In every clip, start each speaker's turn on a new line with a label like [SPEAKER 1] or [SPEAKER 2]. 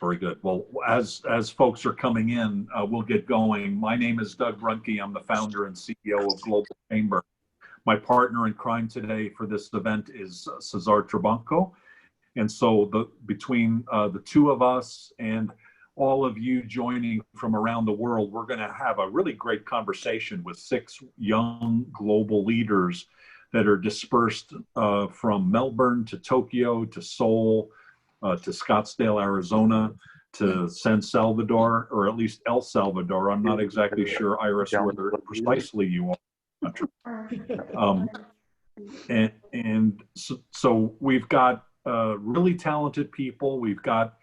[SPEAKER 1] Very good. Well, as folks are coming in, we'll get going. My name is Doug Runke. I'm the founder and CEO of Global Chamber. My partner in crime today for this event is Cesar Trabanco. And so between the two of us and all of you joining from around the world, we're going to have a really great conversation with 6 young global leaders that are dispersed from Melbourne to Tokyo to Seoul, to Scottsdale, Arizona, to San Salvador, or at least El Salvador. I'm not exactly sure, Iris, where precisely you are. So we've got really talented people. We've got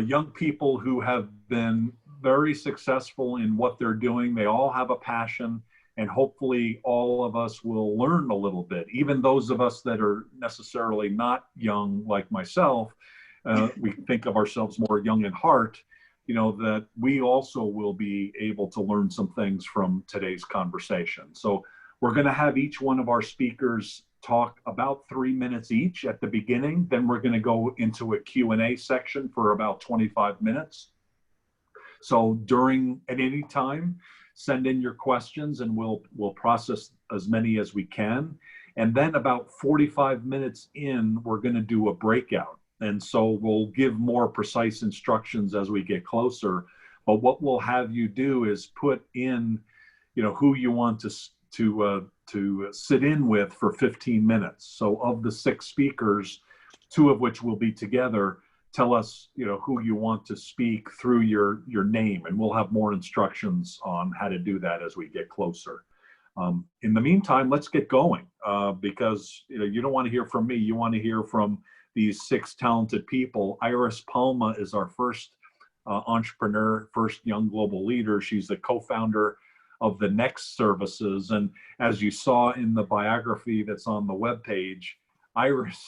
[SPEAKER 1] young people who have been very successful in what they're doing. They all have a passion, and hopefully all of us will learn a little bit. Even those of us that are necessarily not young like myself, we think of ourselves more young in heart, you know, that we also will be able to learn some things from today's conversation. So we're going to have each one of our speakers talk about 3 minutes each at the beginning. Then we're going to go into a Q&A section for about 25 minutes. So at any time, send in your questions and we'll process as many as we can. And then about 45 minutes in, we're going to do a breakout. And so we'll give more precise instructions as we get closer. But what we'll have you do is put in, you know, who you want to sit in with for 15 minutes. So of the 6 speakers, 2 of which will be together, tell us, you know, who you want to speak through your name, and we'll have more instructions on how to do that as we get closer. In the meantime, let's get going, because you know, you don't want to hear from me. You want to hear from these 6 talented people. Iris Palma is our first entrepreneur, first young global leader. She's the co-founder of the Next Services. And as you saw in the biography that's on the webpage, Iris,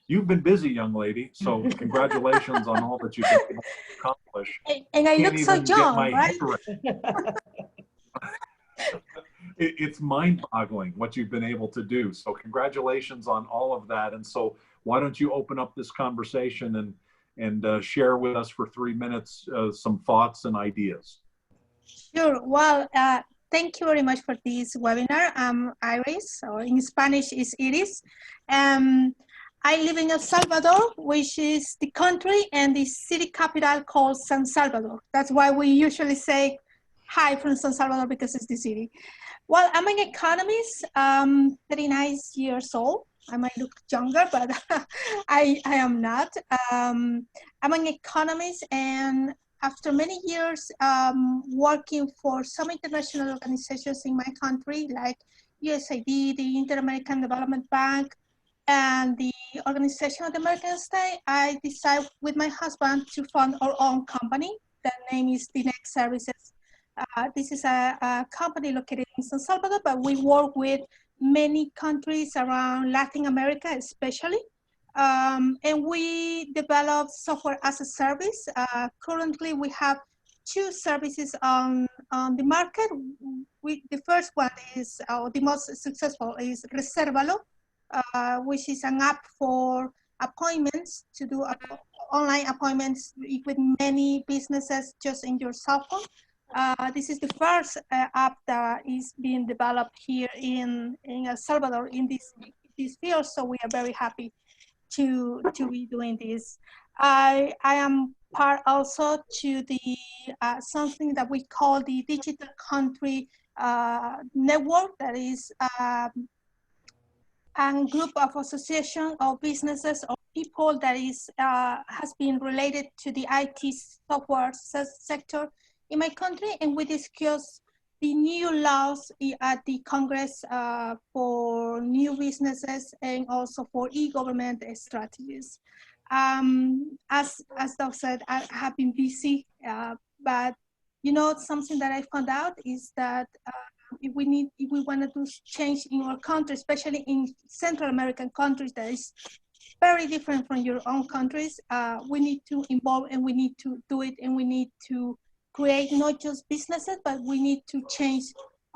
[SPEAKER 1] you've been busy, young lady. So congratulations on all that you've been able to accomplish.
[SPEAKER 2] And I look so young, right?
[SPEAKER 1] It's mind-boggling what you've been able to do. So congratulations on all of that. And so why don't you open up this conversation and share with us for 3 minutes some thoughts and ideas.
[SPEAKER 2] Sure. Well, thank you very much for this webinar. I'm Iris, or in Spanish is Iris. I live in El Salvador, which is the country and the city capital called San Salvador. That's why we usually say hi from San Salvador, because it's the city. Well, I'm an economist, 39 years old. I might look younger, but I am not. I'm an economist, and after many years working for some international organizations in my country, like USAID, the Inter-American Development Bank, and the Organization of the American States, I decided with my husband to fund our own company. The name is The Next Services. This is a company located in San Salvador, but we work with many countries around Latin America, especially. And we develop software as a service. Currently, we have 2 services on the market. The first one is, the most successful is Reservalo, which is an app for appointments, to do online appointments with many businesses just in your cell phone. This is the first app that is being developed here in El Salvador in this field, so we are very happy to be doing this. I am part also to the something that we call the Digital Country Network, that is a group of association of businesses or people that is has been related to the IT software sector in my country, and we discuss the new laws at the Congress for new businesses and also for e-government strategies. As Doug said, I have been busy, but you know, something that I found out is that if we want to do change in our country, especially in Central American countries that is very different from your own countries, we need to involve and we need to do it, and we need to create not just businesses, but we need to change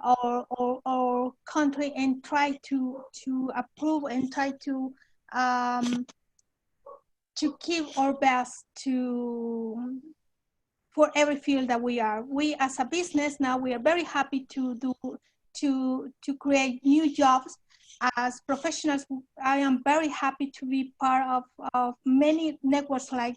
[SPEAKER 2] our country and try to approve and try to to give our best to for every field that we are. We as a business now, we are very happy to create new jobs. As professionals, I am very happy to be part of many networks like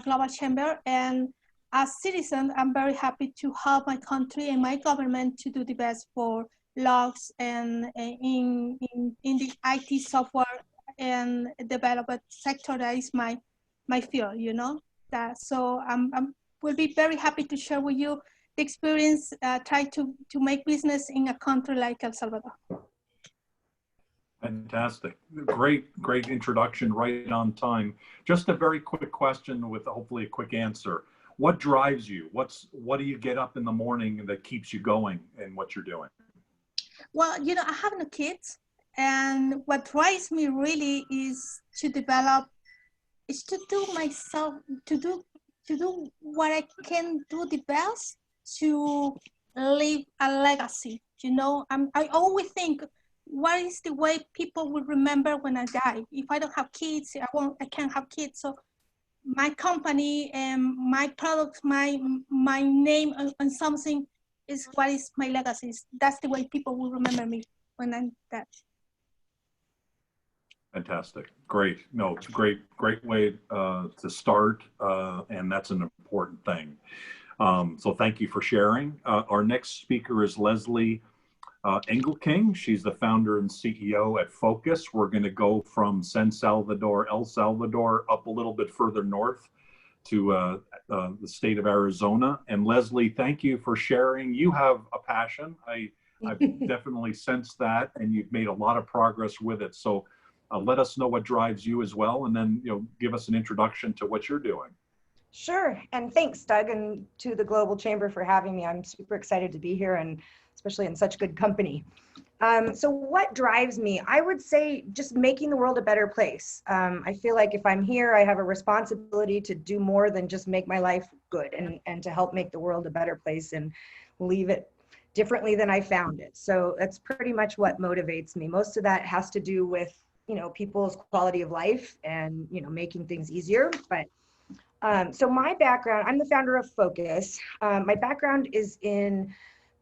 [SPEAKER 2] Global Chamber, and as citizen, I'm very happy to help my country and my government to do the best for logs and in the IT software and development sector. That is my field, you know. That so I'm will be very happy to share with you the experience, try to make business in a country like El Salvador.
[SPEAKER 1] Fantastic. Great introduction, right on time. Just a very quick question with hopefully a quick answer. What drives you? What do you get up in the morning that keeps you going in what you're doing?
[SPEAKER 2] Well, you know, I have no kids, and what drives me really is to develop, is to do myself, to do what I can do the best to leave a legacy. You know, I always think, what is the way people will remember when I die? If I don't have kids, I can't have kids. So my company and my products, my name and something is what is my legacy. That's the way people will remember me when I'm dead.
[SPEAKER 1] Fantastic. Great. No, it's a great way to start, and that's an important thing. So thank you for sharing. Our next speaker is Lezli Engelking. She's the founder and CEO at Focus. We're going to go from San Salvador, El Salvador, up a little bit further north to the state of Arizona. And Lezli, thank you for sharing. You have a passion. I've definitely sensed that, and you've made a lot of progress with it. So let us know what drives you as well, and then give us an introduction to what you're doing.
[SPEAKER 3] Sure, and thanks, Doug, and to the Global Chamber for having me. I'm super excited to be here, and especially in such good company. So what drives me? I would say just making the world a better place. I feel like if I'm here, I have a responsibility to do more than just make my life good and to help make the world a better place and leave it differently than I found it. So that's pretty much what motivates me. Most of that has to do with people's quality of life and making things easier. But so my background, I'm the founder of Focus. My background is in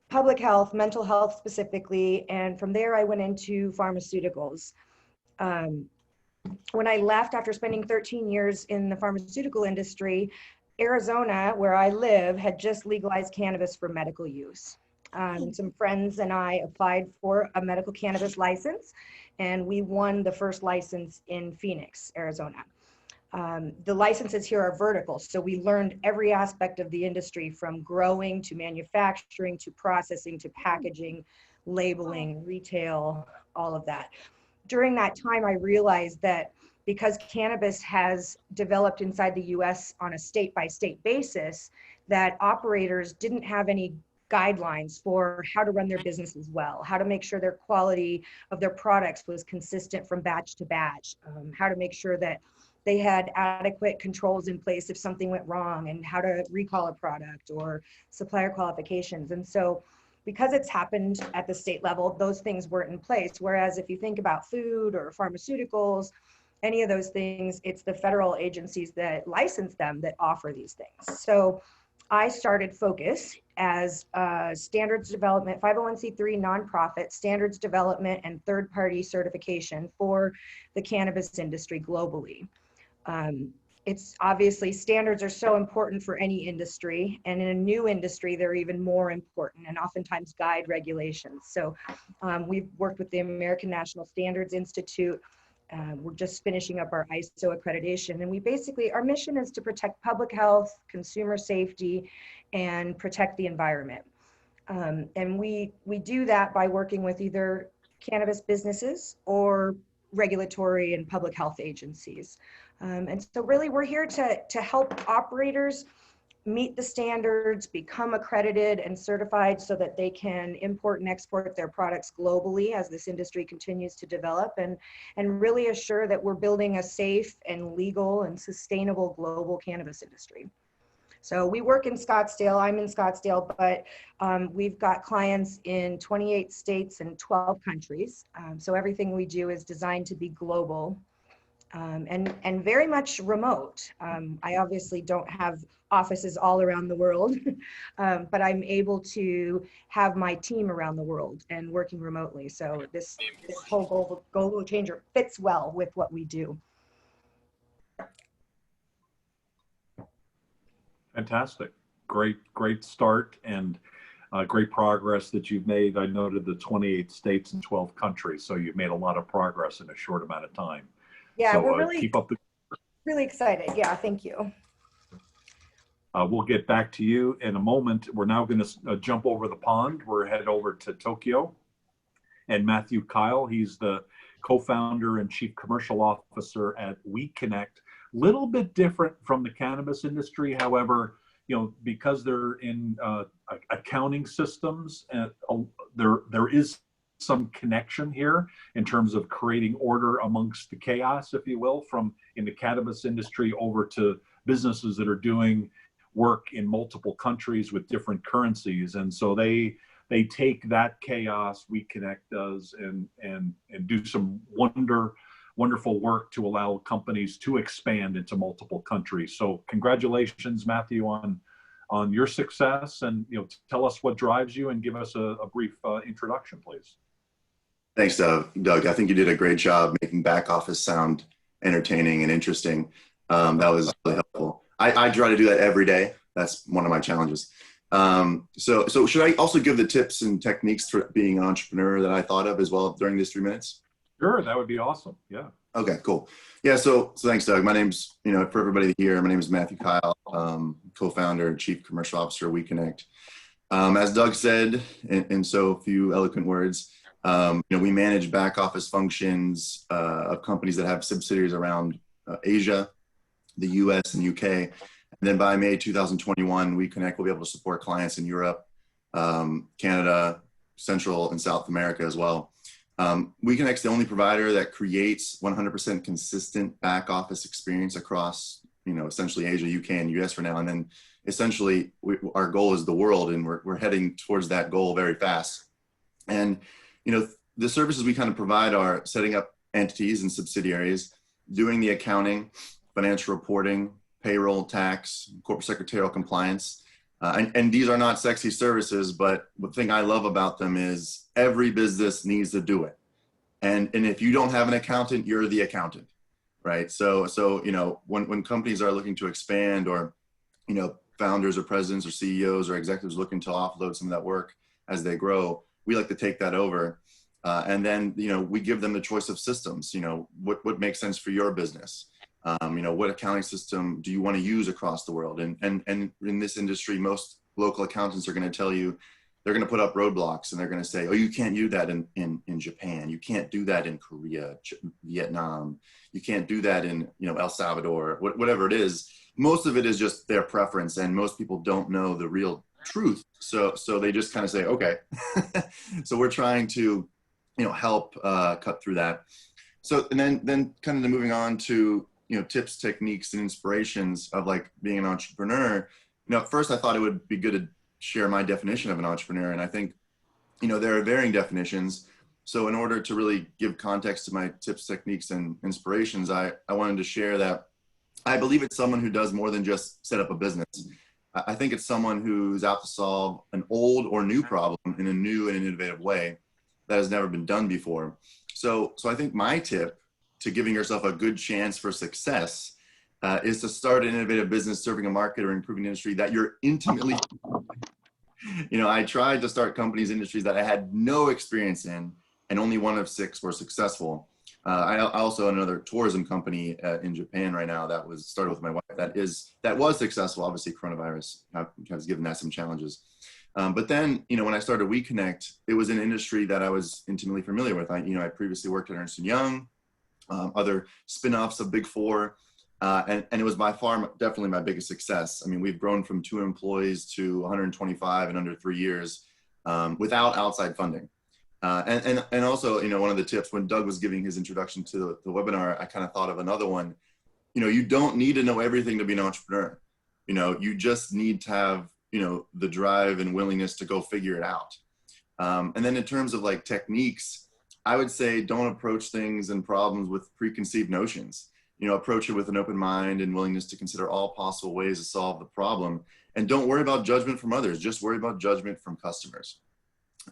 [SPEAKER 3] public health, mental health specifically, and from there I went into pharmaceuticals. When I left after spending 13 years in the pharmaceutical industry, Arizona, where I live, had just legalized cannabis for medical use. Some friends and I applied for a medical cannabis license, and we won the first license in Phoenix, Arizona. The licenses here are vertical, so we learned every aspect of the industry, from growing to manufacturing to processing to packaging, labeling, retail, all of that. During that time, I realized that because cannabis has developed inside the US on a state-by-state basis, that operators didn't have any guidelines for how to run their businesses well, how to make sure their quality of their products was consistent from batch to batch, how to make sure that they had adequate controls in place if something went wrong, and how to recall a product or supplier qualifications. And so because it's happened at the state level, those things weren't in place. Whereas if you think about food or pharmaceuticals, any of those things, it's the federal agencies that license them that offer these things. So I started Focus as standards development, 501c3 nonprofit, standards development and third-party certification for the cannabis industry globally. It's obviously, standards are so important for any industry, and in a new industry, they're even more important, and oftentimes guide regulations. So we've worked with the American National Standards Institute. We're just finishing up our ISO accreditation, and we basically, our mission is to protect public health, consumer safety, and protect the environment. And we do that by working with either cannabis businesses or regulatory and public health agencies. And so really we're here to help operators meet the standards, become accredited and certified so that they can import and export their products globally as this industry continues to develop, and really assure that we're building a safe and legal and sustainable global cannabis industry. So we work in Scottsdale, I'm in Scottsdale, but we've got clients in 28 states and 12 countries. So everything we do is designed to be global. and very much remote. I obviously don't have offices all around the world, but I'm able to have my team around the world and working remotely. So this whole global changer fits well with what we do.
[SPEAKER 1] Fantastic. Great start, and great progress that you've made. I noted the 28 states and 12 countries, so you've made a lot of progress in a short amount of time.
[SPEAKER 3] Yeah,
[SPEAKER 1] so,
[SPEAKER 3] we're really,
[SPEAKER 1] keep up the.
[SPEAKER 3] really excited. Yeah, thank you.
[SPEAKER 1] We'll get back to you in a moment. We're now going to jump over the pond. We're head over to Tokyo, and Matthew Kyle, he's the co-founder and chief commercial officer at WeConnect. Little bit different from the cannabis industry, however, because they're in accounting systems, there is some connection here in terms of creating order amongst the chaos, if you will, from in the cannabis industry over to businesses that are doing work in multiple countries with different currencies. And so they take that chaos WeConnect does and do some wonderful work to allow companies to expand into multiple countries. So congratulations, Matthew, on your success, and tell us what drives you and give us a brief introduction, please.
[SPEAKER 4] Thanks, Doug. I think you did a great job making back office sound entertaining and interesting. That was really helpful. I try to do that every day. That's one of my challenges. So should I also give the tips and techniques for being an entrepreneur that I thought of as well during these 3 minutes?
[SPEAKER 1] Sure, that would be awesome. Yeah.
[SPEAKER 4] Okay, cool. Yeah, so thanks, Doug. My name's, for everybody here, my name is Matthew Kyle, co-founder and chief commercial officer of WeConnect. As Doug said, in so few eloquent words, we manage back office functions of companies that have subsidiaries around Asia, the US and UK. And then by May 2021, WeConnect will be able to support clients in Europe, Canada, Central and South America as well. WeConnect's the only provider that creates 100% consistent back office experience across, essentially Asia, UK, and US for now. And then essentially our goal is the world, and we're heading towards that goal very fast. And, the services we kind of provide are setting up entities and subsidiaries, doing the accounting, financial reporting, payroll, tax, corporate secretarial compliance. And these are not sexy services, but the thing I love about them is every business needs to do it. And if you don't have an accountant, you're the accountant, right? So when companies are looking to expand, or, founders or presidents or CEOs or executives looking to offload some of that work as they grow, we like to take that over. And then, we give them the choice of systems, what makes sense for your business. What accounting system do you want to use across the world? And in this industry, most local accountants are going to tell you, they're going to put up roadblocks, and they're going to say, oh, you can't do that in Japan. You can't do that in Korea, Vietnam. You can't do that in, El Salvador, whatever it is. Most of it is just their preference, and most people don't know the real truth. So they just kind of say, okay. So we're trying to, help cut through that. So, and then kind of moving on to, tips, techniques, and inspirations of like being an entrepreneur. At first I thought it would be good to share my definition of an entrepreneur. And I think, there are varying definitions. So in order to really give context to my tips, techniques, and inspirations, I wanted to share that I believe it's someone who does more than just set up a business. I think it's someone who's out to solve an old or new problem in a new and innovative way that has never been done before. So I think my tip to giving yourself a good chance for success is to start an innovative business serving a market or improving an industry that you're intimately. I tried to start companies, industries that I had no experience in, and only 1 of 6 were successful. I also own another tourism company in Japan right now that was started with my wife that was successful. Obviously, coronavirus has given that some challenges. But then, when I started WeConnect, it was an industry that I was intimately familiar with. I previously worked at Ernst & Young, other spin-offs of Big Four, and it was by far definitely my biggest success. I mean, we've grown from 2 employees to 125 in under 3 years without outside funding. And also, one of the tips when Doug was giving his introduction to the webinar, I kind of thought of another one. You don't need to know everything to be an entrepreneur. You just need to have, the drive and willingness to go figure it out. And then in terms of like techniques, I would say don't approach things and problems with preconceived notions. approach it with an open mind and willingness to consider all possible ways to solve the problem. And don't worry about judgment from others, just worry about judgment from customers.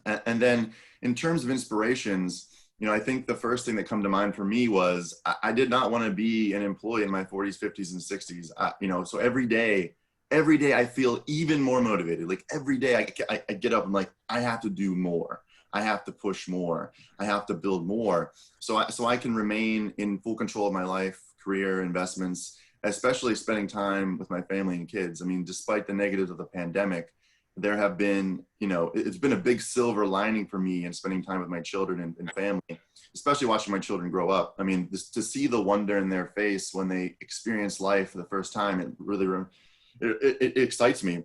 [SPEAKER 4] And then in terms of inspirations, I think the first thing that come to mind for me was I did not want to be an employee in my 40s, 50s, and 60s. So every day I feel even more motivated. Like every day I get up and like, I have to do more. I have to push more. I have to build more. So I can remain in full control of my life, career, investments, especially spending time with my family and kids. I mean, despite the negatives of the pandemic, there have been, it's been a big silver lining for me in spending time with my children and family, especially watching my children grow up. I mean, to see the wonder in their face when they experience life for the first time, it really, it excites me.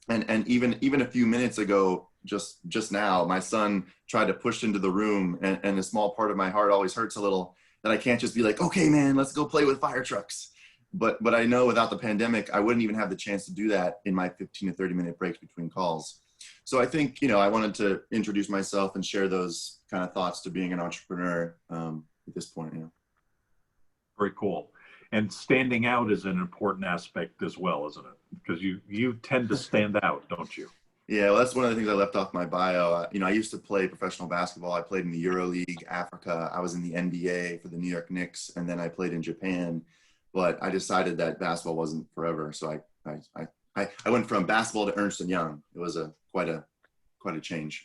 [SPEAKER 4] And even a few minutes ago, just now, my son tried to push into the room, and a small part of my heart always hurts a little that I can't just be like, okay, man, let's go play with fire trucks. But I know without the pandemic, I wouldn't even have the chance to do that in my 15 to 30 minute breaks between calls. So I think, I wanted to introduce myself and share those kind of thoughts to being an entrepreneur at this point.
[SPEAKER 1] Very cool. And standing out is an important aspect as well, isn't it? Because you tend to stand out, don't you?
[SPEAKER 4] Yeah, well, that's one of the things I left off my bio. I used to play professional basketball. I played in the EuroLeague, Africa. I was in the NBA for the New York Knicks, and then I played in Japan. But I decided that basketball wasn't forever, so I went from basketball to Ernst & Young. It was quite a change.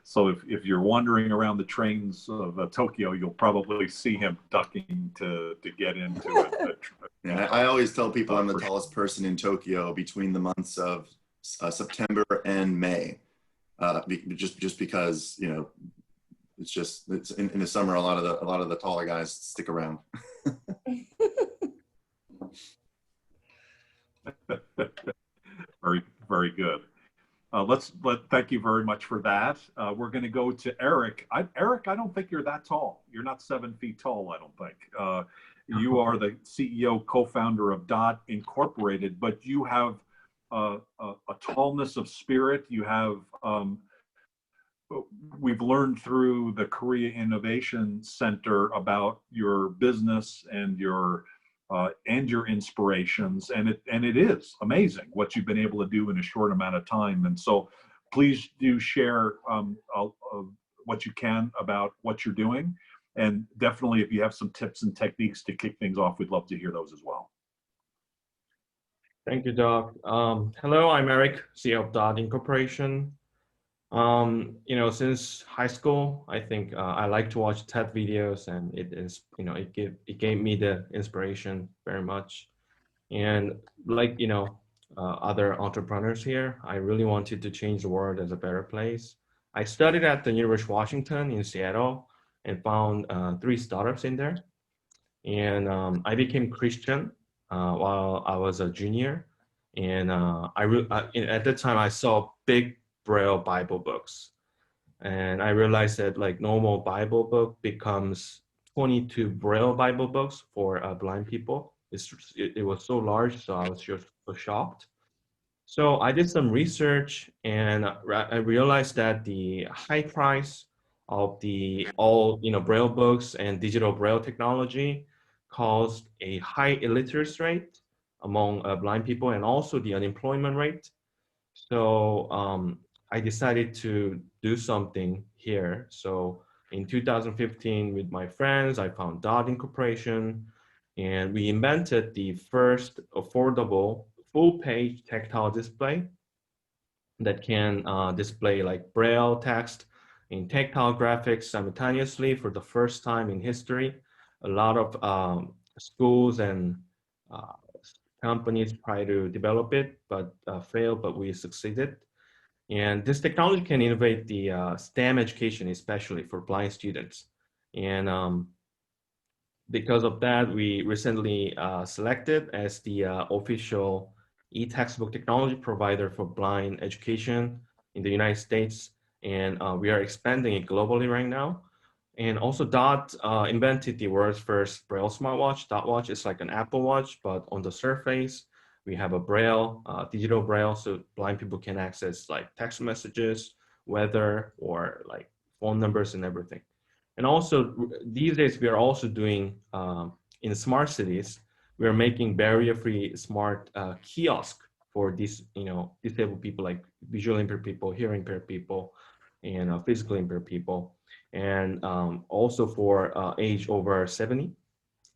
[SPEAKER 1] So if you're wandering around the trains of Tokyo, you'll probably see him ducking to get into it.
[SPEAKER 4] Yeah, I always tell people I'm the tallest person in Tokyo between the months of September and May, just because it's in the summer a lot of the taller guys stick around.
[SPEAKER 1] Very, very good. Thank you very much for that. We're going to go to Eric. Eric, I don't think you're that tall. You're not 7 feet tall, I don't think. You are the CEO, co-founder of Dot Incorporated, but you have a tallness of spirit. You have, we've learned through the Korea Innovation Center about your business and your inspirations, and it is amazing what you've been able to do in a short amount of time. And so please do share what you can about what you're doing, and definitely if you have some tips and techniques to kick things off, we'd love to hear those as well.
[SPEAKER 5] Thank you, Doug. Hello, I'm Eric, CEO of Dot Incorporation. Since high school, I think I like to watch TED videos, and it gave me the inspiration very much. And like, other entrepreneurs here, I really wanted to change the world as a better place. I studied at the University of Washington in Seattle and found 3 startups in there. And I became Christian while I was a junior. And at that time, I saw big Braille Bible books. And I realized that like normal Bible book becomes 22 Braille Bible books for blind people. It was so large, so I was just so shocked. So I did some research, and I realized that the high price of all Braille books and digital Braille technology caused a high illiteracy rate among blind people, and also the unemployment rate. So I decided to do something here. So in 2015, with my friends, I found Dot Incorporation, and we invented the first affordable full-page tactile display that can display like Braille text and tactile graphics simultaneously for the first time in history. A lot of schools and companies try to develop it, but failed, but we succeeded. And this technology can innovate the STEM education, especially for blind students. And because of that, we recently selected as the official e-textbook technology provider for blind education in the United States. And we are expanding it globally right now. And also Dot invented the world's first Braille smartwatch. Dot Watch is like an Apple Watch, but on the surface, we have a Braille, digital Braille, so blind people can access like text messages, weather, or like phone numbers and everything. And also these days we are also doing in smart cities, we are making barrier-free smart kiosk for these, disabled people, like visually impaired people, hearing impaired people, and physically impaired people, and also for age over 70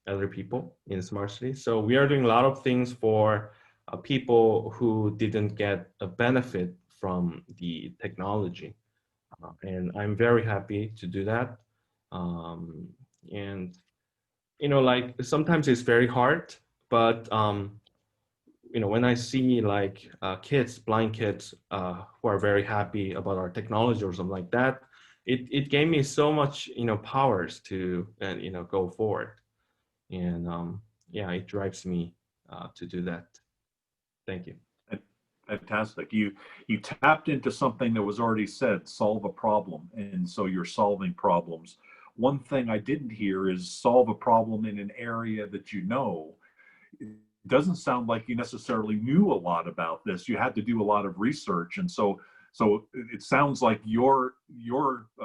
[SPEAKER 5] elder people in smart cities. So we are doing a lot of things for people who didn't get a benefit from the technology. And I'm very happy to do that. And, like sometimes it's very hard, but, when I see like kids, blind kids who are very happy about our technology or something like that, it gave me so much, powers to, go forward. And yeah, it drives me to do that. Thank you.
[SPEAKER 1] Fantastic. You tapped into something that was already said, solve a problem. And so you're solving problems. One thing I didn't hear is solve a problem in an area that you know. It doesn't sound like you necessarily knew a lot about this. You had to do a lot of research. And so it sounds like your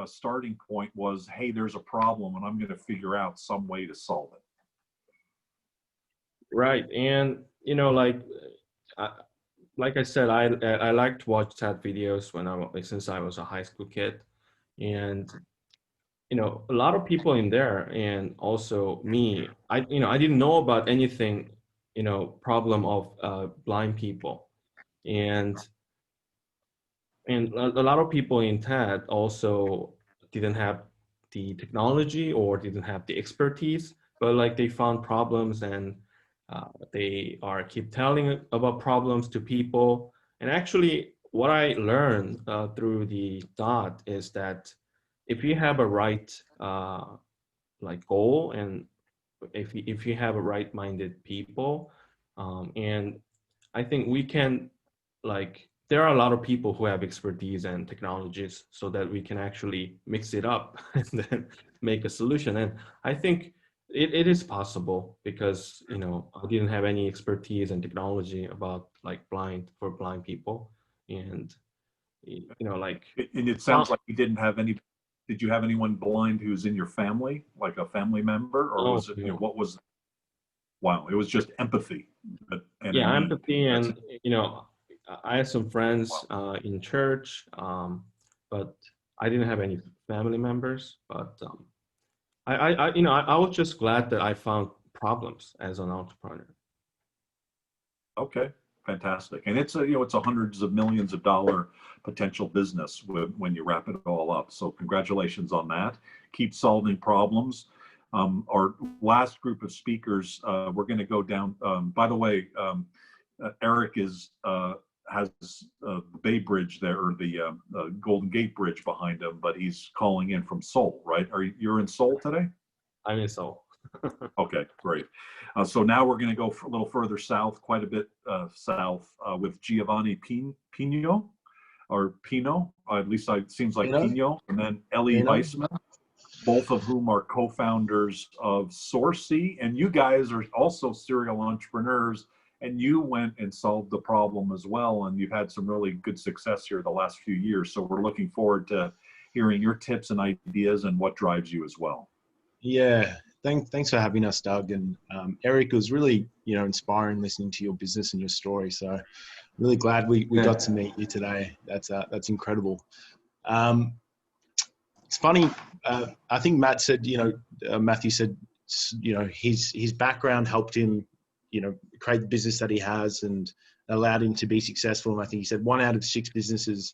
[SPEAKER 1] starting point was, hey, there's a problem and I'm going to figure out some way to solve it.
[SPEAKER 5] Right. And, like I said, I like to watch TED videos since I was a high school kid. And, a lot of people in there, and also me, I didn't know about anything, problem of blind people. And a lot of people in TED also didn't have the technology or didn't have the expertise, but like they found problems, and they are keep telling about problems to people. And actually what I learned through the dot is that if you have a right like goal, and if you have a right-minded people, and I think we can, like, there are a lot of people who have expertise and technologies, so that we can actually mix it up and then make a solution. And I think it is possible, because I didn't have any expertise and technology about like blind people. And like,
[SPEAKER 1] and it sounds like you didn't have any. Did you have anyone blind who's in your family, like a family member, or was it, what was? Wow, it was just empathy. And
[SPEAKER 5] yeah, empathy. And I had some friends in church, but I didn't have any family members. But I was just glad that I found problems as an entrepreneur.
[SPEAKER 1] Okay, fantastic. And it's it's a hundreds of millions of dollar potential business when you wrap it all up. So congratulations on that. Keep solving problems. Our last group of speakers, we're going to go down. By the way, Eric has the Bay Bridge there, or the Golden Gate Bridge behind him, but he's calling in from Seoul, right? You're in Seoul today?
[SPEAKER 5] I'm in Seoul.
[SPEAKER 1] Okay, great. So now we're going to go a little further south, quite a bit south, with Giovanni Pino, or Pino, at least it seems like Pino, and then Ellie Vaisman, both of whom are co-founders of Sourci. And you guys are also serial entrepreneurs, and you went and solved the problem as well. And you've had some really good success here the last few years. So we're looking forward to hearing your tips and ideas and what drives you as well.
[SPEAKER 6] Yeah, thanks for having us, Doug. And Eric, it was really, inspiring listening to your business and your story. So really glad we got to meet you today. That's incredible. It's funny. I think Matthew said, his background helped him, create the business that he has and allowed him to be successful. And I think he said 1 out of 6 businesses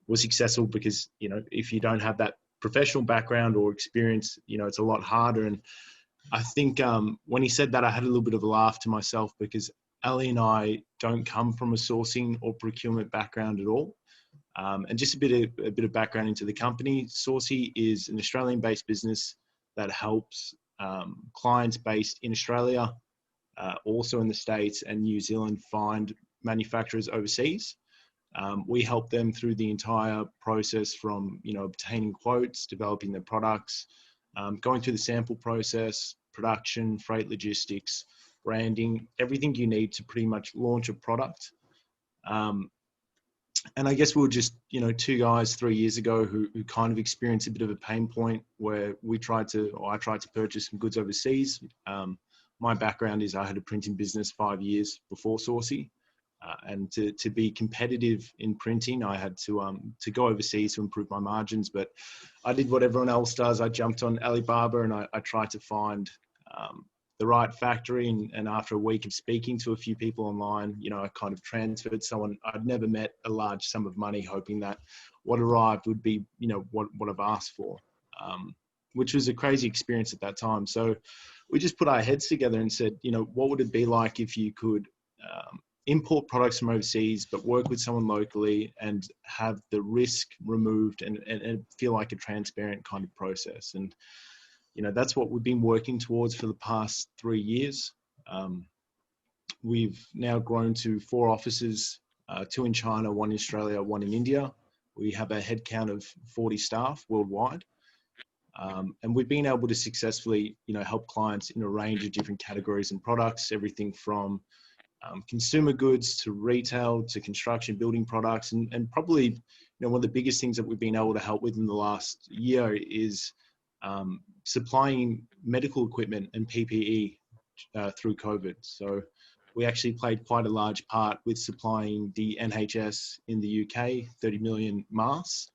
[SPEAKER 6] was successful because, if you don't have that professional background or experience, it's a lot harder. And I think when he said that, I had a little bit of a laugh to myself, because Ellie and I don't come from a sourcing or procurement background at all. And just a bit of background into the company. Sourci is an Australian-based business that helps clients based in Australia, also in the States and New Zealand, find manufacturers overseas. We help them through the entire process, from obtaining quotes, developing their products, going through the sample process, production, freight logistics, branding, everything you need to pretty much launch a product. And I guess we were just, you know, two guys 3 years ago who kind of experienced a bit of a pain point where I tried to purchase some goods overseas. My background is I had a printing business 5 years before Sourci. And to be competitive in printing, I had to go overseas to improve my margins. But I did what everyone else does. I jumped on Alibaba and I tried to find the right factory. And after a week of speaking to a few people online, you know, I kind of transferred someone. I'd never met a large sum of money, hoping that what arrived would be, you know, what I've asked for, which was a crazy experience at that time. So we just put our heads together and said, you know, what would it be like if you could import products from overseas, but work with someone locally and have the risk removed and feel like a transparent kind of process. And, you know, that's what we've been working towards for the past 3 years. We've now grown to 4 offices, 2 in China, 1 in Australia, 1 in India. We have a headcount of 40 staff worldwide. And we've been able to successfully, you know, help clients in a range of different categories and products, everything from consumer goods to retail to construction, building products. And probably, you know, one of the biggest things that we've been able to help with in the last year is supplying medical equipment and PPE through COVID. So we actually played quite a large part with supplying the NHS in the UK, 30 million masks,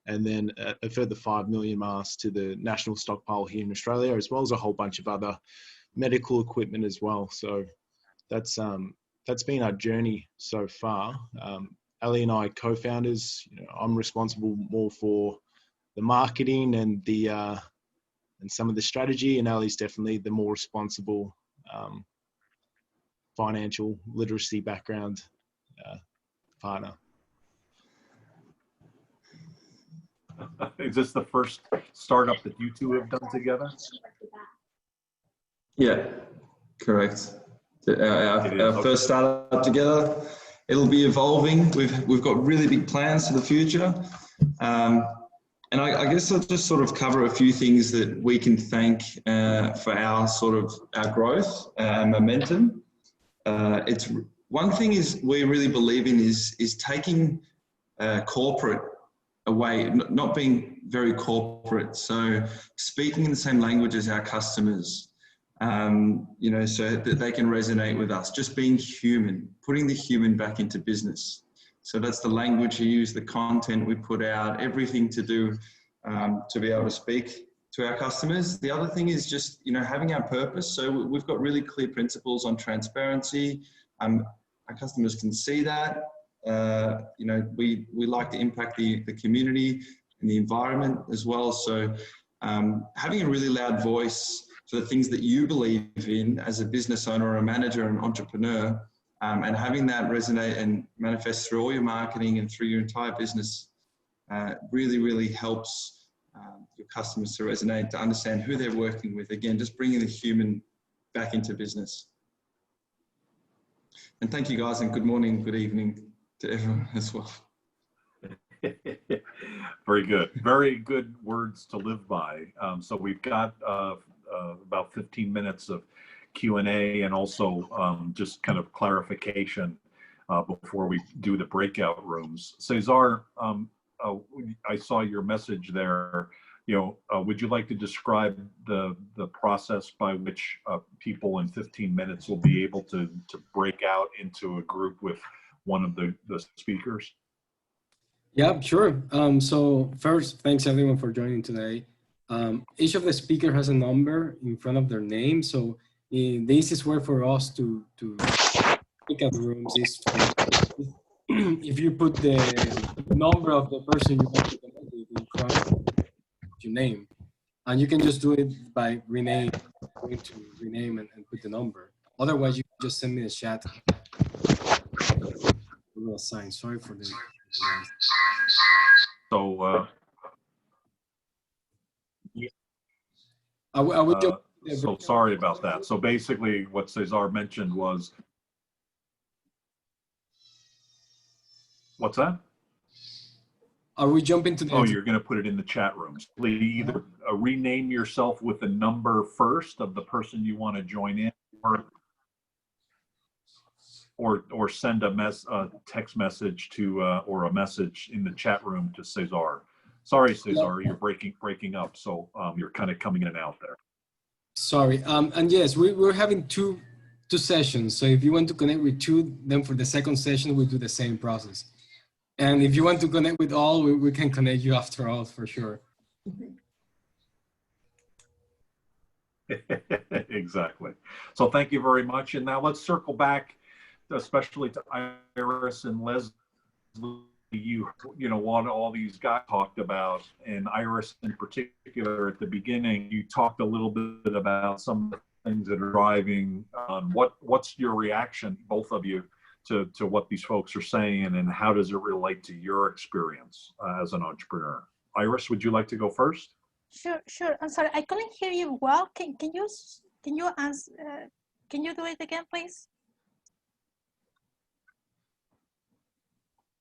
[SPEAKER 6] and then a further 5 million masks to the national stockpile here in Australia, as well as a whole bunch of other medical equipment as well. So that's been our journey so far. Ellie and I, co-founders, you know, I'm responsible more for the marketing and the and some of the strategy, and Ellie's definitely the more responsible financial literacy background partner.
[SPEAKER 1] Is this the first startup that you two have done together?
[SPEAKER 7] Yeah, correct. Our first startup together. It'll be evolving. We've got really big plans for the future. And I guess I'll just sort of cover a few things that we can thank for our growth and momentum. It's one thing is we really believe in is taking corporate away, not being very corporate. So speaking in the same language as our customers, you know, so that they can resonate with us. Just being human, putting the human back into business. So that's the language we use, the content we put out, everything to do to be able to speak to our customers. The other thing is just, you know, having our purpose. So we've got really clear principles on transparency. Our customers can see that. You know, we like to impact the community and the environment as well. So having a really loud voice for the things that you believe in as a business owner or a manager or an entrepreneur, and having that resonate and manifest through all your marketing and through your entire business really, really helps your customers to resonate, to understand who they're working with. Again, just bringing the human back into business. And thank you guys, and good morning, good evening to everyone as well.
[SPEAKER 1] Very good. Very good words to live by. So we've got about 15 minutes of Q&A and also just kind of clarification before we do the breakout rooms. Cesar, I saw your message there. You know, would you like to describe the process by which people in 15 minutes will be able to break out into a group with one of the speakers?
[SPEAKER 8] Yeah, sure. So first, thanks everyone for joining today. Each of the speakers has a number in front of their name. So the easiest way for us to pick up the rooms is if you put the number of the person you want to connect with in front of your name. And you can just do it by going to rename and put the number. Otherwise, you can just send me a chat. A little sign. Sorry for the noise.
[SPEAKER 1] So,
[SPEAKER 8] I would
[SPEAKER 1] so sorry about that. So basically what Cesar mentioned was, what's that?
[SPEAKER 8] Are we jumping to the...
[SPEAKER 1] Oh, you're going to put it in the chat rooms. Please either rename yourself with the number first of the person you want to join in, or or send a text message to or a message in the chat room to Cesar. Sorry, Cesar, you're breaking up, so you're kind of coming in and out there.
[SPEAKER 8] Sorry, and yes, we're having two sessions. So if you want to connect with two, then for the second session, we do the same process. And if you want to connect with all, we can connect you after all for sure.
[SPEAKER 1] Exactly. So thank you very much. And now let's circle back, especially to Iris and Lezli. You know what all these guys talked about, and Iris in particular at the beginning, you talked a little bit about some of the things that are driving. What's your reaction, both of you, to what these folks are saying, and how does it relate to your experience as an entrepreneur? Iris, would you like to go first?
[SPEAKER 2] Sure. I'm sorry, I couldn't hear you well. Can you answer? Can you do it again, please?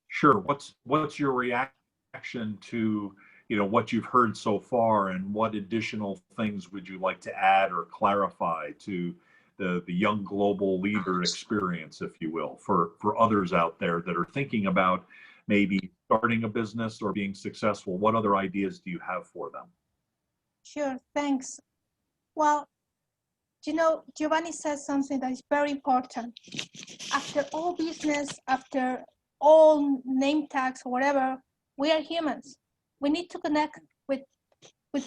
[SPEAKER 1] Sure. What's your reaction to what you've heard so far, and what additional things would you like to add or clarify to the young global leader experience, if you will, for others out there that are thinking about maybe starting a business or being successful? What other ideas do you have for them?
[SPEAKER 2] Sure, thanks. Well, Giovanni says something that is very important. After all business, after all name tags or whatever, we are humans. We need to connect with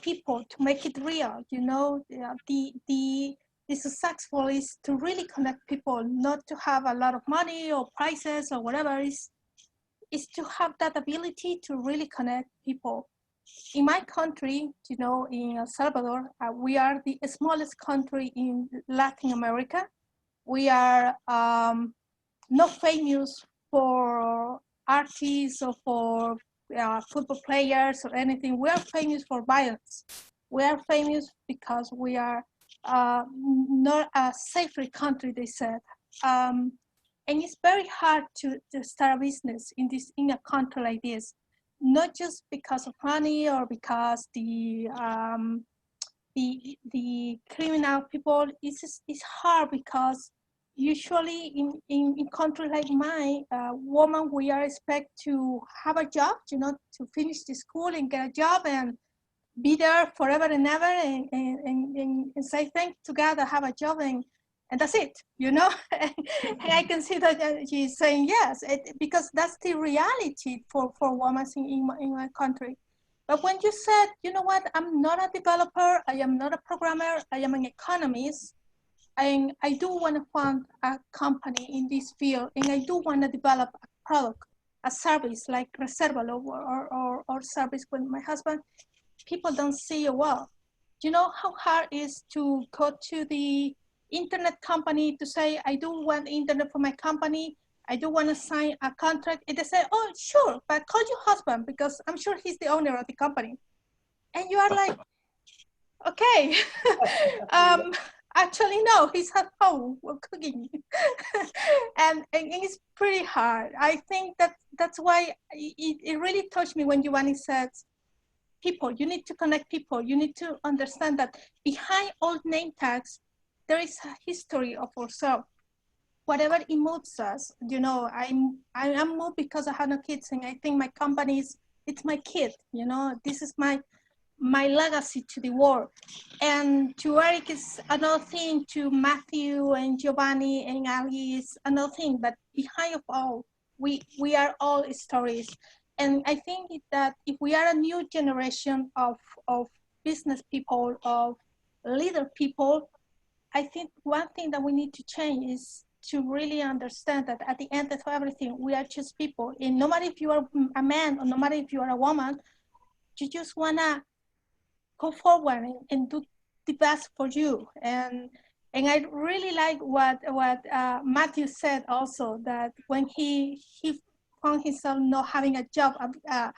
[SPEAKER 2] people to make it real. The successful is to really connect people, not to have a lot of money or prizes or whatever. Is to have that ability to really connect people. In my country, in El Salvador, we are the smallest country in Latin America. We are not famous for artists or for football players or anything. We are famous for violence. We are famous because we are not a safer country, they said. And it's very hard to start a business in a country like this, not just because of money or because the criminal people. It's hard because usually in countries like mine, women, we are expected to have a job, to finish the school and get a job and be there forever and ever and say thanks to God I have a job and that's it, And I can see that she's saying yes, because that's the reality for women in my country. But when you said, you know what, I'm not a developer, I am not a programmer, I am an economist, and I do want to fund a company in this field, and I do want to develop a product, a service like Reservalo or service with my husband, people don't see it well. You know how hard it is to go to the internet company to say, I do want internet for my company, I do want to sign a contract, and they say, oh, sure, but call your husband because I'm sure he's the owner of the company. And you are like, okay, actually, no, he's at home cooking. and it's pretty hard. I think that's why it really touched me when Giovanni said, people, you need to connect people. You need to understand that behind all name tags, there is a history of ourselves. Whatever it moves us, I am moved because I have no kids, and I think my company it's my kid. This is my legacy to the world. And to Eric is another thing, to Matthew and Giovanni and Ellie is another thing. But behind of all, we are all stories. And I think that if we are a new generation of business people, of leader people, I think one thing that we need to change is to really understand that at the end of everything, we are just people. And no matter if you are a man or no matter if you are a woman, you just wanna go forward and do the best for you. And I really like what Matthew said also, that when he found himself not having a job, a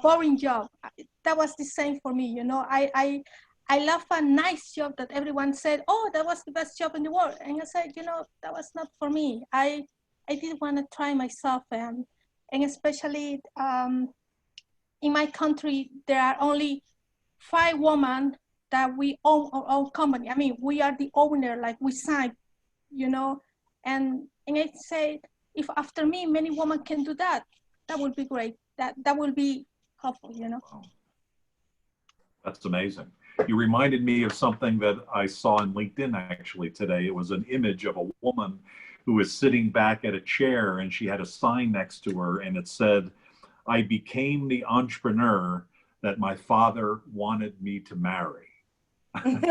[SPEAKER 2] boring job, that was the same for me. I love a nice job that everyone said, oh, that was the best job in the world. And I said, that was not for me. I did want to try myself, and especially in my country, there are only 5 women that we own our own company. I mean, we are the owner, like we sign, And I said, if after me, many women can do that, that would be great. That will be helpful, you know.
[SPEAKER 1] Wow. That's amazing. You reminded me of something that I saw on LinkedIn actually today. It was an image of a woman who was sitting back at a chair, and she had a sign next to her, and it said, "I became the entrepreneur that my father wanted me to marry."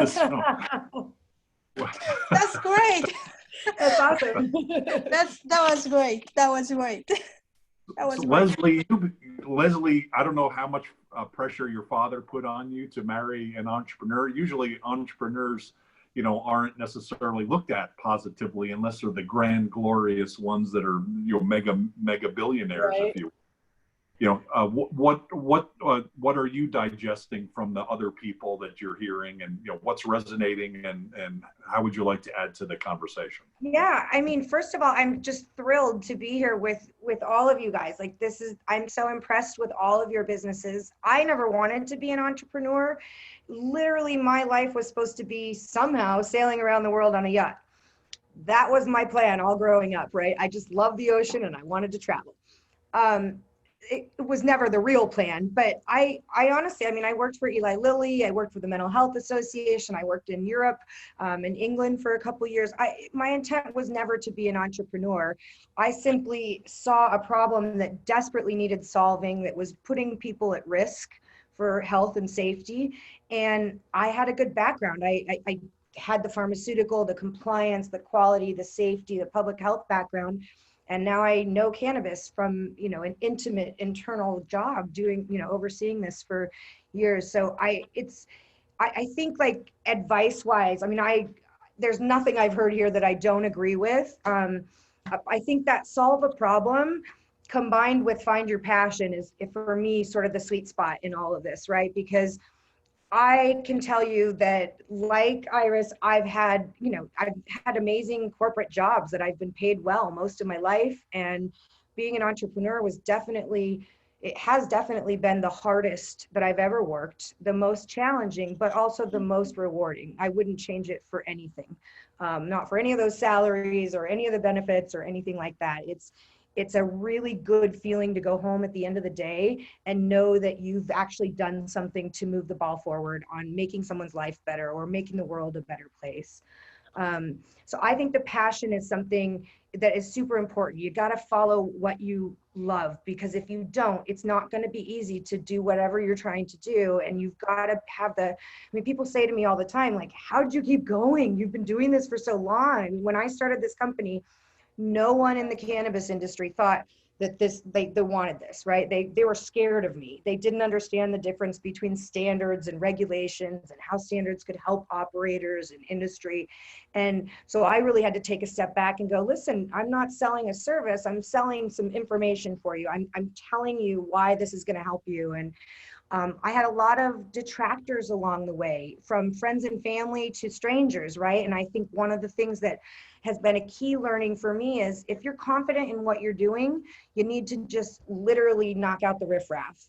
[SPEAKER 1] So,
[SPEAKER 2] That's great.
[SPEAKER 3] That's awesome.
[SPEAKER 2] That was great. That was great. That was
[SPEAKER 1] so
[SPEAKER 2] great.
[SPEAKER 1] Lezli, I don't know how much pressure your father put on you to marry an entrepreneur. Usually entrepreneurs, you know, aren't necessarily looked at positively unless they're the grand, glorious ones that are, you know, mega billionaires,
[SPEAKER 3] Right.
[SPEAKER 1] if you what are you digesting from the other people that you're hearing, and you know what's resonating, and how would you like to add to the conversation?
[SPEAKER 3] Yeah, I mean, first of all, I'm just thrilled to be here with all of you guys. Like, I'm so impressed with all of your businesses. I never wanted to be an entrepreneur. Literally, my life was supposed to be somehow sailing around the world on a yacht. That was my plan all growing up, right? I just loved the ocean and I wanted to travel. It was never the real plan, but I honestly, I mean, I worked for Eli Lilly, I worked for the Mental Health Association, I worked in Europe, in England for a couple of years. My intent was never to be an entrepreneur. I simply saw a problem that desperately needed solving, that was putting people at risk for health and safety. And I had a good background. I had the pharmaceutical, the compliance, the quality, the safety, the public health background. And now I know cannabis from, you know, an intimate internal job doing, you know, overseeing this for years. So I think, like, advice wise, I mean, there's nothing I've heard here that I don't agree with. I think that solve a problem combined with find your passion is, for me, sort of the sweet spot in all of this, right? Because I can tell you that, like Iris, I've had amazing corporate jobs that I've been paid well most of my life. And being an entrepreneur has definitely been the hardest that I've ever worked, the most challenging, but also the most rewarding. I wouldn't change it for anything, not for any of those salaries or any of the benefits or anything like that. It's a really good feeling to go home at the end of the day and know that you've actually done something to move the ball forward on making someone's life better or making the world a better place. So I think the passion is something that is super important. You got to follow what you love, because if you don't, it's not going to be easy to do whatever you're trying to do. And you've got to have people say to me all the time, like, how did you keep going? You've been doing this for so long. When I started this company, no one in the cannabis industry thought that they wanted this, right? They were scared of me. They didn't understand the difference between standards and regulations and how standards could help operators and industry. And so I really had to take a step back and go, listen, I'm not selling a service. I'm selling some information for you. I'm telling you why this is going to help you. And I had a lot of detractors along the way, from friends and family to strangers, right? And I think one of the things that has been a key learning for me is, if you're confident in what you're doing, you need to just literally knock out the riffraff.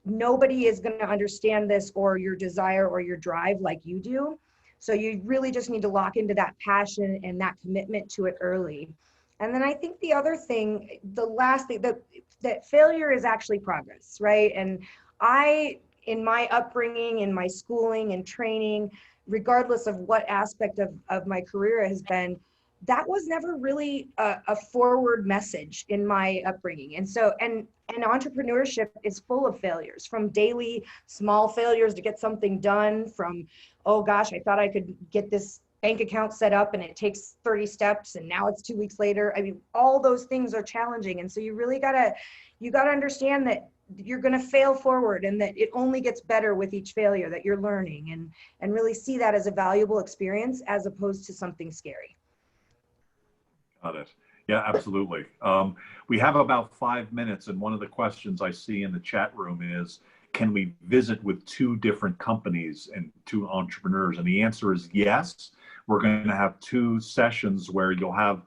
[SPEAKER 3] Nobody is going to understand this or your desire or your drive like you do. So you really just need to lock into that passion and that commitment to it early. And then I think the other thing, the last thing, that failure is actually progress, right? And in my upbringing, in my schooling and training, regardless of what aspect of my career has been, that was never really a forward message in my upbringing. And so, and entrepreneurship is full of failures, from daily small failures to get something done, from, oh gosh, I thought I could get this bank account set up and it takes 30 steps and now it's 2 weeks later. I mean, all those things are challenging. And so you really gotta understand that you're going to fail forward, and that it only gets better with each failure, that you're learning, and really see that as a valuable experience as opposed to something scary.
[SPEAKER 1] Got it. Yeah, absolutely. We have about 5 minutes, and one of the questions I see in the chat room is, can we visit with 2 different companies and 2 entrepreneurs? And the answer is yes. We're going to have 2 sessions where you'll have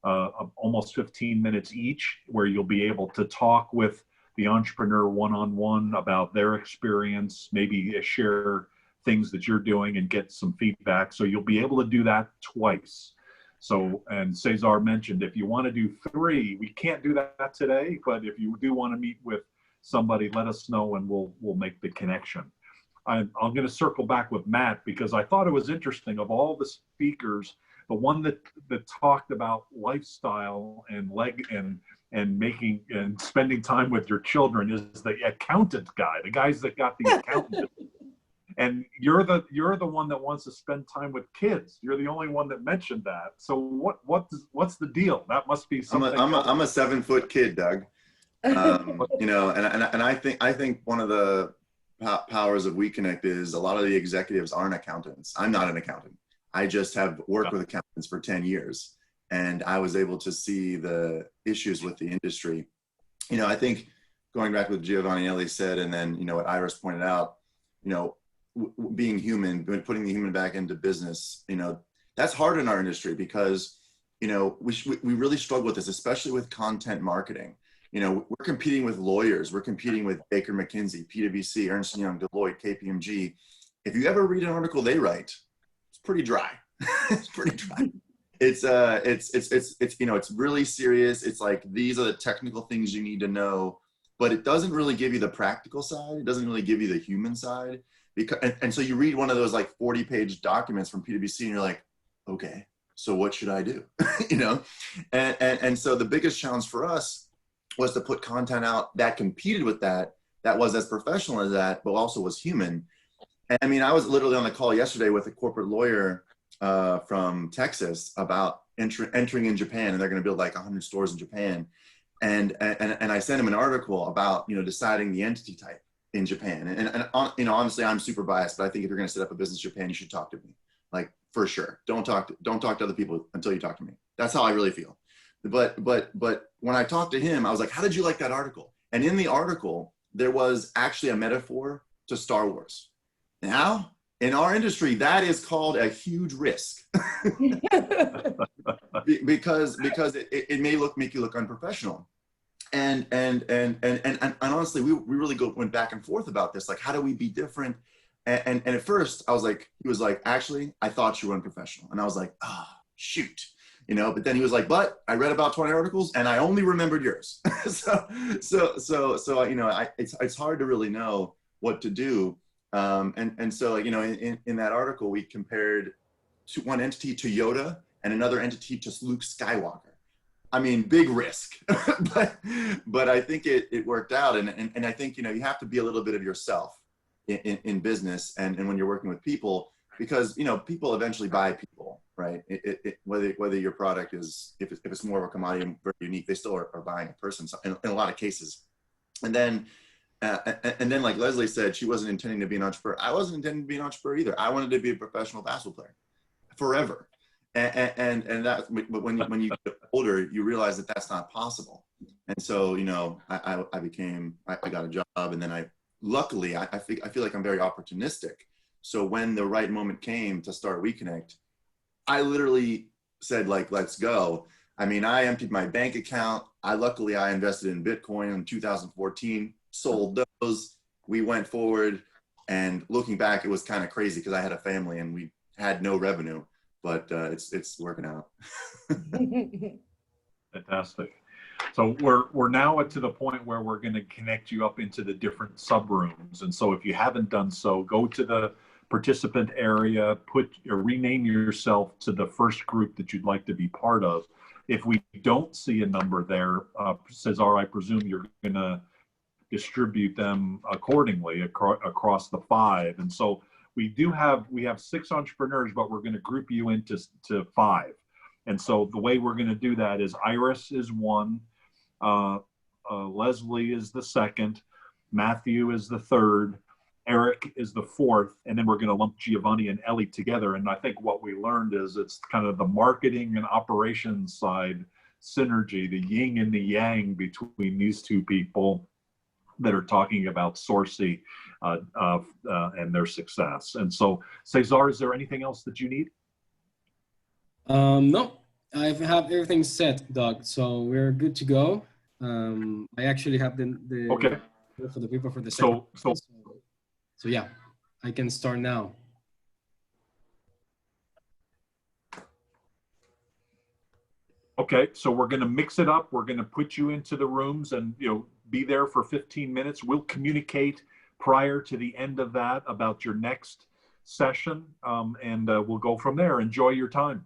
[SPEAKER 1] almost 15 minutes each, where you'll be able to talk with the entrepreneur one-on-one about their experience, maybe share things that you're doing and get some feedback. So you'll be able to do that twice. So, and Cesar mentioned, if you want to do 3, we can't do that today, but if you do want to meet with somebody, let us know and we'll make the connection. I'm going to circle back with Matt because I thought it was interesting. Of all the speakers, the one that talked about lifestyle and making and spending time with your children is the accountant guy, the guys that got the accountant. And you're the one that wants to spend time with kids. You're the only one that mentioned that. So what's the deal? That must be something.
[SPEAKER 4] I'm a 7-foot kid, Doug. You know, and I think one of the powers of WeConnect is a lot of the executives aren't accountants. I'm not an accountant. I just have worked with accountants for 10 years, and I was able to see the issues with the industry. You know, I think going back to what Giovanni and Ellie said, and then, you know, what Iris pointed out, you know, being human, putting the human back into business, you know, that's hard in our industry because, you know, we really struggle with this, especially with content marketing. You know, we're competing with lawyers, we're competing with Baker McKinsey, PwC, Ernst & Young, Deloitte, KPMG. If you ever read an article they write, it's pretty dry. It's pretty dry. It's you know, it's really serious. It's like, these are the technical things you need to know, but it doesn't really give you the practical side. It doesn't really give you the human side. Because, and so you read one of those like 40-page documents from PwC and you're like, okay, so what should I do? You know? And so the biggest challenge for us was to put content out that competed with that was as professional as that, but also was human. And I mean, I was literally on the call yesterday with a corporate lawyer from Texas about entering in Japan, and they're going to build like 100 stores in Japan. And I sent him an article about, you know, deciding the entity type in Japan. And you know, honestly, I'm super biased, but I think if you're going to set up a business in Japan, you should talk to me, like, for sure. Don't talk to other people until you talk to me. That's how I really feel. But when I talked to him, I was like, how did you like that article? And in the article, there was actually a metaphor to Star Wars. Now, in our industry, that is called a huge risk because it may make you look unprofessional. And honestly, we really went back and forth about this. Like, how do we be different? And at first I was like, he was like, actually, I thought you were unprofessional. And I was like, oh, shoot. You know, but then he was like, but I read about 20 articles and I only remembered yours. so, you know, it's hard to really know what to do. And so, you know, in that article, we compared one entity to Yoda and another entity to Luke Skywalker. I mean, big risk, but I think it worked out. And I think, you know, you have to be a little bit of yourself in business and when you're working with people, because, you know, people eventually buy people, right? Whether your product is, if it's more of a commodity and very unique, they still are buying a person in a lot of cases. And then like Lezli said, she wasn't intending to be an entrepreneur. I wasn't intending to be an entrepreneur either. I wanted to be a professional basketball player forever. And that, but when you get older, you realize that that's not possible. And so, you know, I got a job, and then luckily I feel like I'm very opportunistic. So when the right moment came to start WeConnect, I literally said, like, let's go. I mean, I emptied my bank account. Luckily I invested in Bitcoin in 2014, sold those. We went forward, and looking back, it was kind of crazy because I had a family and we had no revenue. But it's working out.
[SPEAKER 1] Fantastic. So we're now to the point where we're going to connect you up into the different subrooms. And so if you haven't done so, go to the participant area, rename yourself to the first group that you'd like to be part of. If we don't see a number there, Cesar, I presume you're going to distribute them accordingly across the 5. And so we have 6 entrepreneurs, but we're going to group you into 5. And so the way we're going to do that is Iris is 1, Lezli is the 2nd, Matthew is the 3rd, Eric is the 4th, and then we're going to lump Giovanni and Ellie together. And I think what we learned is it's kind of the marketing and operations side synergy, the yin and the yang between these 2 people that are talking about Sourci and their success. And so, Cesar, is there anything else that you need?
[SPEAKER 8] No, I have everything set, Doug. So we're good to go. I actually have the
[SPEAKER 1] okay
[SPEAKER 8] for the people for the second. So yeah, I can start now.
[SPEAKER 1] Okay, so we're going to mix it up. We're going to put you into the rooms and, you know, be there for 15 minutes. We'll communicate prior to the end of that about your next session, and we'll go from there. Enjoy your time.